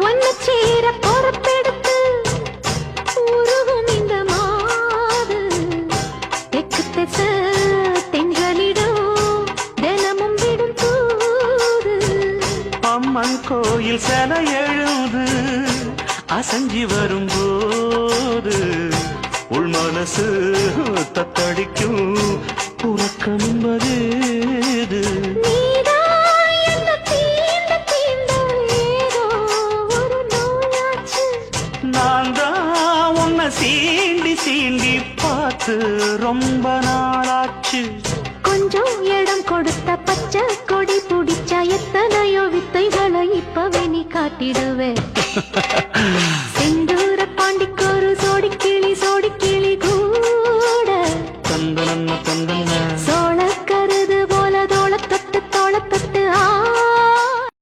ஒன்னு சேர பொறுப்பெடுத்து உருகும் இந்த மாது தெற்கு திச தென்றலிடம் தினமும் விடும் தூது அம்மன் கோயில் செல எழுது அசஞ்சி வரும்போது உள் மனசு தத்தடிக்கும் உறக்கம் என்பது நான் தான் உன்னை சீண்டி சீண்டி பார்த்து ரொம்ப நாளாச்சு கொஞ்சம் இடம் கொடுத்த பச்சை கொடி பிடிச்சா எத்தனையோ வித்தைகளை இப்பவே நீ காட்டிடுவே